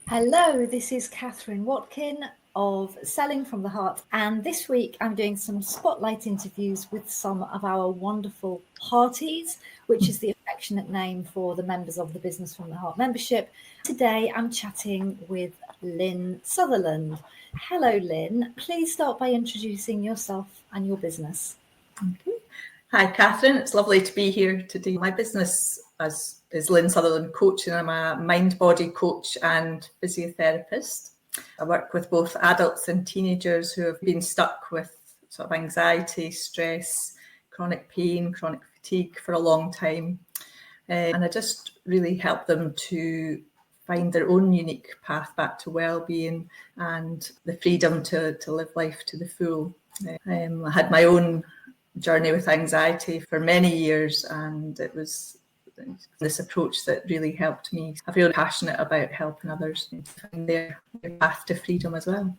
Hello, this is Catherine Watkin of Selling from the Heart, and this week I'm doing some spotlight interviews with some of our wonderful Hearties, which is the affectionate name for the members of the Business from the Heart membership. Today I'm chatting with Lynne Sutherland. Hello, Lynne. Please start by introducing yourself and your business. Okay. Hi, Catherine. It's lovely to be here today. My business is Lynne Sutherland Coaching. I'm a mind-body coach and physiotherapist. I work with both adults and teenagers who have been stuck with sort of anxiety, stress, chronic pain, chronic fatigue for a long time. And I just really help them to find their own unique path back to well-being and the freedom to live life to the full. I had my own journey with anxiety for many years, and it was this approach that really helped me. I feel passionate about helping others find their path to freedom as well.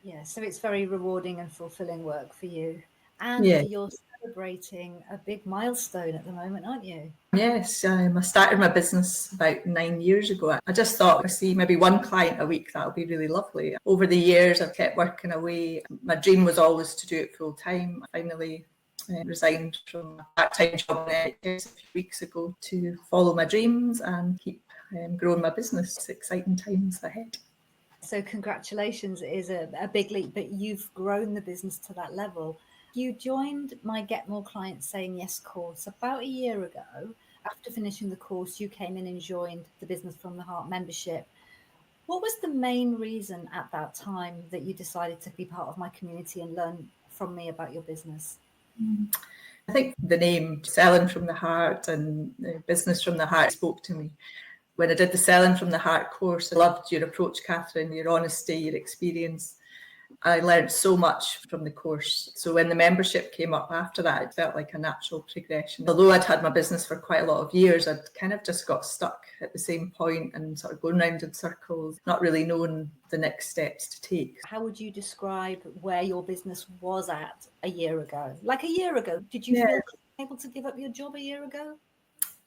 Yeah, so it's very rewarding and fulfilling work for you. And Yeah. you're celebrating a big milestone at the moment, aren't you? Yes, I started my business about 9 years ago. I just thought, I see maybe one client a week, that would be really lovely. Over the years, I've kept working away. My dream was always to do it full time. I finally resigned from a part-time job in NHS a few weeks ago to follow my dreams and keep growing my business. It's exciting times ahead. So congratulations. It is a big leap, but you've grown the business to that level. You joined my Get More Clients Saying Yes course about a year ago. After finishing the course, you came in and joined the Business from the Heart membership. What was the main reason at that time that you decided to be part of my community and learn from me about your business? I think the name Selling from the Heart and Business from the Heart spoke to me. When I did the Selling from the Heart course, I loved your approach, Catherine, your honesty, your experience. I learned so much from the course. So when the membership came up after that, it felt like a natural progression. Although I'd had my business for quite a lot of years, I'd kind of just got stuck at the same point and sort of going round in circles, not really knowing the next steps to take. How would you describe where your business was at a year ago? Like a year ago, did you feel able to give up your job a year ago?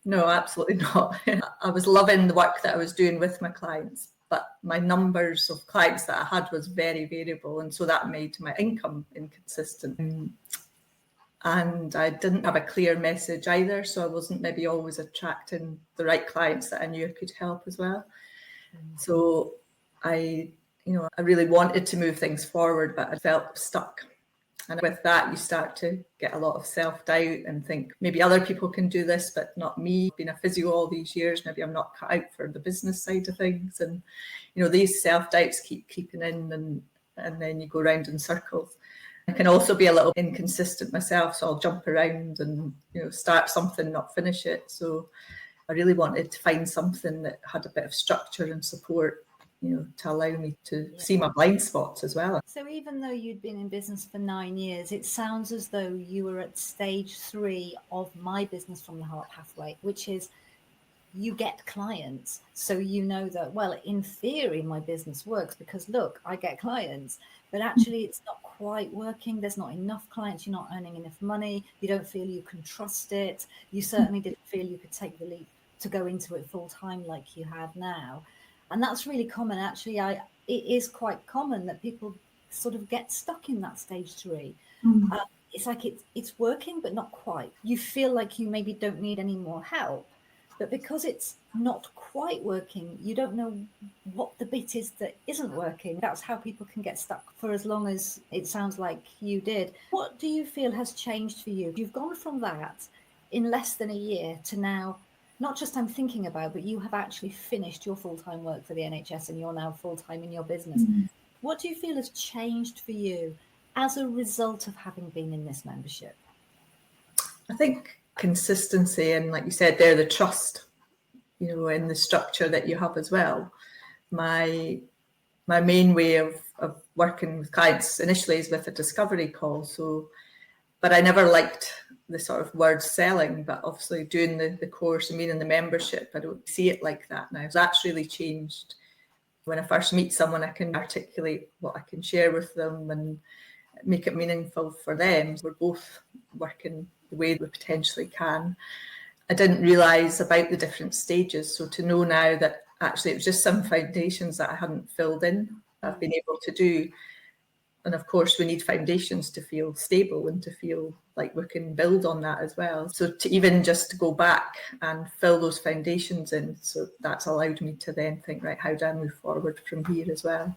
No, absolutely not. I was loving the work that I was doing with my clients, but my numbers of clients that I had was very variable, and so that made my income inconsistent. And I didn't have a clear message either, so I wasn't maybe always attracting the right clients that I knew I could help as well. So I really wanted to move things forward, but I felt stuck. And with that, you start to get a lot of self-doubt and think, maybe other people can do this, but not me. Being a physio all these years, maybe I'm not cut out for the business side of things. And, these self-doubts keep creeping in, and then you go round in circles. I can also be a little inconsistent myself, so I'll jump around and, start something, not finish it. So I really wanted to find something that had a bit of structure and support, to allow me to see my blind spots as well. So even though you'd been in business for 9 years, it sounds as though you were at stage 3 of my Business from the Heart pathway, which is you get clients. So you know that, well, in theory, my business works because, look, I get clients, but actually it's not quite working. There's not enough clients. You're not earning enough money. You don't feel you can trust it. You certainly didn't feel you could take the leap to go into it full time like you have now. And that's really common. Actually, it is quite common that people sort of get stuck in that stage 3. It's like it's working, but not quite. You feel like you maybe don't need any more help. But because it's not quite working, you don't know what the bit is that isn't working. That's how people can get stuck for as long as it sounds like you did. What do you feel has changed for you? You've gone from that in less than a year to now, not just I'm thinking about, but you have actually finished your full-time work for the NHS and you're now full-time in your business. What do you feel has changed for you as a result of having been in this membership? I think consistency and, like you said there, the trust, in the structure that you have as well. My main way of working with clients initially is with a discovery call. But I never liked the sort of word selling, but obviously doing the course and being in the membership, I don't see it like that now. That's really changed. When I first meet someone, I can articulate what I can share with them and make it meaningful for them. We're both working the way we potentially can. I didn't realise about the different stages. So to know now that actually it was just some foundations that I hadn't filled in, I've been able to do. And of course, we need foundations to feel stable and to feel like we can build on that as well. So to even just go back and fill those foundations in, so that's allowed me to then think, right, how do I move forward from here as well?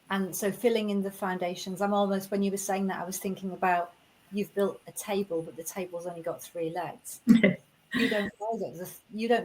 And so filling in the foundations, I'm almost, when you were saying that, I was thinking about, you've built a table, but the table's only got 3 legs. You don't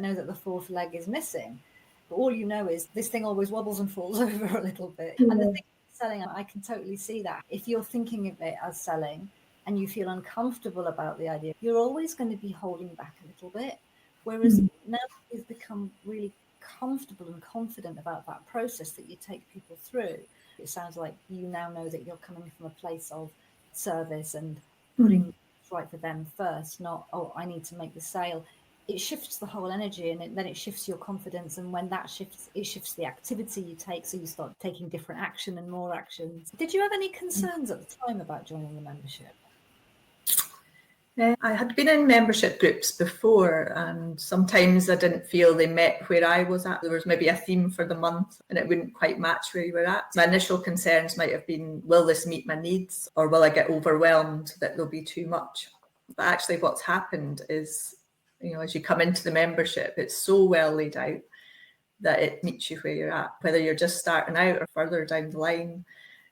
know that the 4th leg is missing. But all you know is this thing always wobbles and falls over a little bit. And the thing with selling, I can totally see that. If you're thinking of it as selling and you feel uncomfortable about the idea, you're always going to be holding back a little bit. Whereas now you've become really comfortable and confident about that process that you take people through, it sounds like you now know that you're coming from a place of service and putting what's right for them first, not, oh, I need to make the sale. It shifts the whole energy, and then it shifts your confidence. And when that shifts, it shifts the activity you take. So you start taking different action and more actions. Did you have any concerns at the time about joining the membership? I had been in membership groups before, and sometimes I didn't feel they met where I was at. There was maybe a theme for the month and it wouldn't quite match where you were at. My initial concerns might have been, will this meet my needs, or will I get overwhelmed that there'll be too much? But actually what's happened is, as you come into the membership, it's so well laid out that it meets you where you're at, whether you're just starting out or further down the line.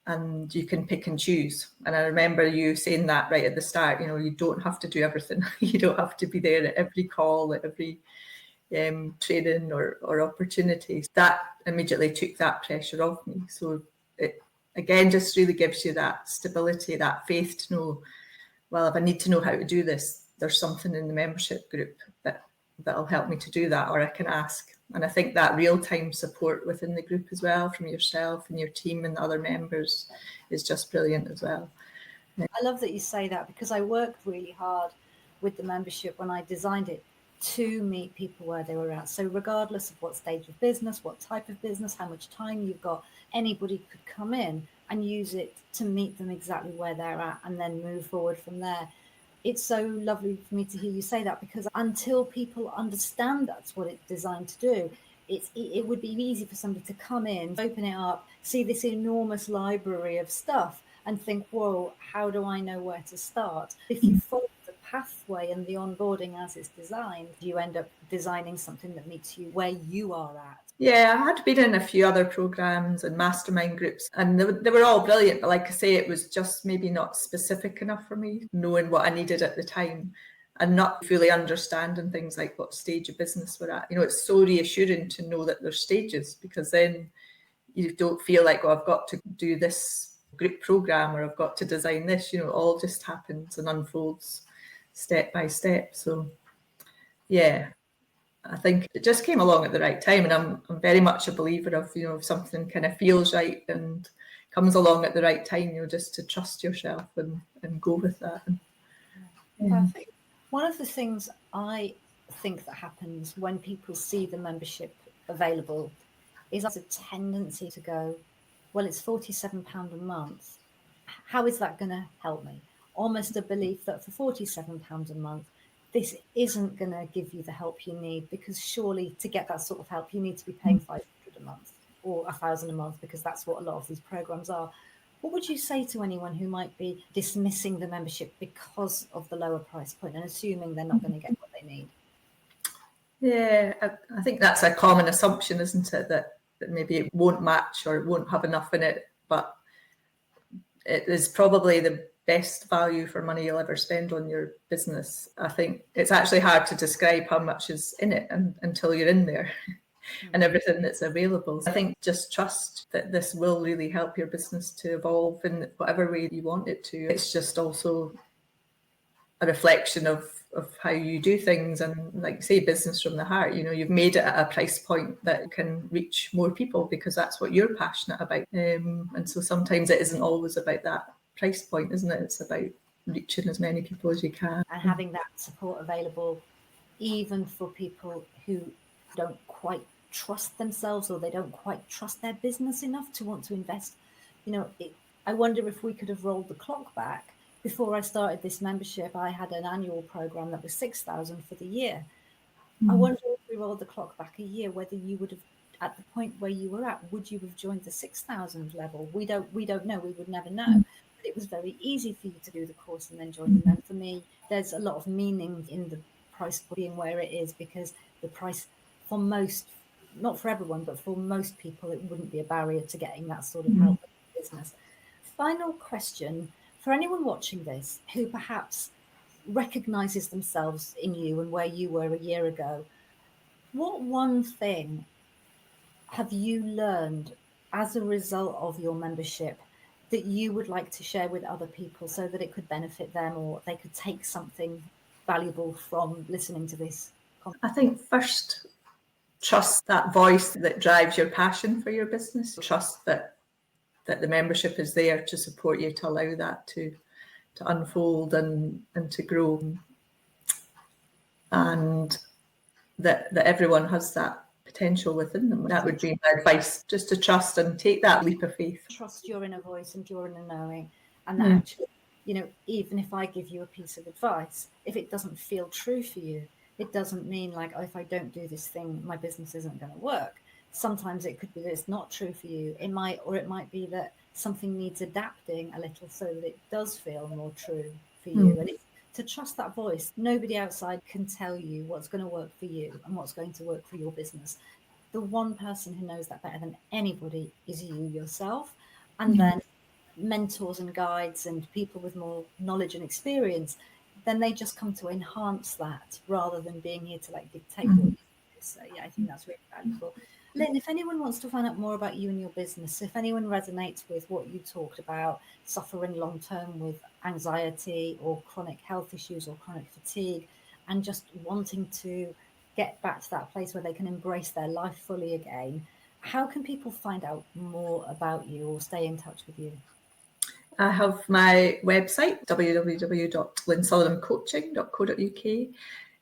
And you can pick and choose. And I remember you saying that right at the start, you don't have to do everything. You don't have to be there at every call, at every training or opportunities. That immediately took that pressure off me. So it, again, just really gives you that stability, that faith to know, well, if I need to know how to do this, there's something in the membership group that'll help me to do that, or I can ask. And I think that real-time support within the group as well, from yourself and your team and the other members, is just brilliant as well. I love that you say that, because I worked really hard with the membership when I designed it to meet people where they were at. So regardless of what stage of business, what type of business, how much time you've got, anybody could come in and use it to meet them exactly where they're at and then move forward from there. It's so lovely for me to hear you say that, because until people understand that's what it's designed to do, it would be easy for somebody to come in, open it up, see this enormous library of stuff and think, whoa, how do I know where to start? If you follow the pathway and the onboarding as it's designed, you end up designing something that meets you where you are at. Yeah, I had been in a few other programs and mastermind groups, and they were all brilliant. But like I say, it was just maybe not specific enough for me, knowing what I needed at the time and not fully understanding things like what stage of business we're at. It's so reassuring to know that there's stages, because then you don't feel like, I've got to do this group program or I've got to design this. It all just happens and unfolds step by step. So yeah, I think it just came along at the right time, and I'm very much a believer of, if something kind of feels right and comes along at the right time, just to trust yourself and go with that. Perfect. One of the things I think that happens when people see the membership available is there's a tendency to go, well, it's £47 a month. How is that going to help me? Almost a belief that for £47 a month, this isn't going to give you the help you need, because surely to get that sort of help, you need to be paying £500 a month or £1,000 a month, because that's what a lot of these programs are. What would you say to anyone who might be dismissing the membership because of the lower price point and assuming they're not going to get what they need? Yeah, I think that's a common assumption, isn't it? That maybe it won't match or it won't have enough in it, but it is probably the best value for money you'll ever spend on your business. I think it's actually hard to describe how much is in it until you're in there and everything that's available. I think just trust that this will really help your business to evolve in whatever way you want it to. It's just also a reflection of how you do things, and like say, business from the heart. You've made it at a price point that can reach more people because that's what you're passionate about. And so sometimes it isn't always about that price point, isn't it? It's about reaching as many people as you can and having that support available, even for people who don't quite trust themselves, or they don't quite trust their business enough to want to invest. I wonder if we could have rolled the clock back. Before I started this membership, I had an annual program that was 6,000 for the year. I wonder if we rolled the clock back a year, whether you would have, at the point where you were at, would you have joined the 6,000 level? We don't know. We would never know. But it was very easy for you to do the course and then join. And then for me, there's a lot of meaning in the price being where it is, because the price for most, not for everyone, but for most people, it wouldn't be a barrier to getting that sort of help in business. Final question for anyone watching this who perhaps recognizes themselves in you and where you were a year ago. What one thing have you learned as a result of your membership that you would like to share with other people so that it could benefit them, or they could take something valuable from listening to this? I think first, trust that voice that drives your passion for your business. Trust that the membership is there to support you, to allow that to unfold and to grow, and that everyone has that potential within them. That would be my advice, just to trust and take that leap of faith. Trust your inner voice and your inner knowing, and that actually, even if I give you a piece of advice, if it doesn't feel true for you, it doesn't mean like, oh, if I don't do this thing, my business isn't going to work. Sometimes it could be that it's not true for you. It might be that something needs adapting a little so that it does feel more true for you. And it's to trust that voice. Nobody outside can tell you what's going to work for you and what's going to work for your business. The one person who knows that better than anybody is you yourself. And then mentors and guides and people with more knowledge and experience, then they just come to enhance that rather than being here to like dictate what you do. So yeah, I think that's really valuable. Lynne, if anyone wants to find out more about you and your business, if anyone resonates with what you talked about, suffering long term with anxiety or chronic health issues or chronic fatigue, and just wanting to get back to that place where they can embrace their life fully again, how can people find out more about you or stay in touch with you? I have my website, www.lynnesolivancoaching.co.uk.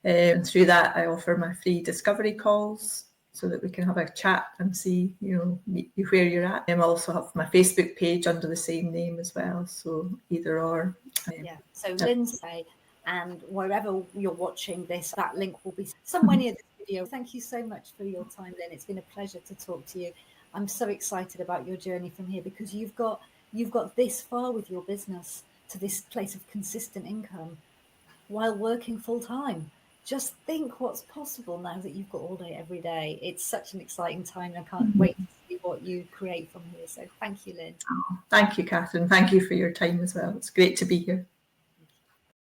And through that, I offer my free discovery calls so that we can have a chat and see, meet you where you're at. I also have my Facebook page under the same name as well. So either or. So Lynne's say, and wherever you're watching this, that link will be somewhere near this video. Thank you so much for your time, Lynne. It's been a pleasure to talk to you. I'm so excited about your journey from here, because you've got this far with your business to this place of consistent income while working full time. Just think what's possible now that you've got all day, every day. It's such an exciting time. I can't wait to see what you create from here. So thank you, Lynne. Thank you, Catherine. Thank you for your time as well. It's great to be here.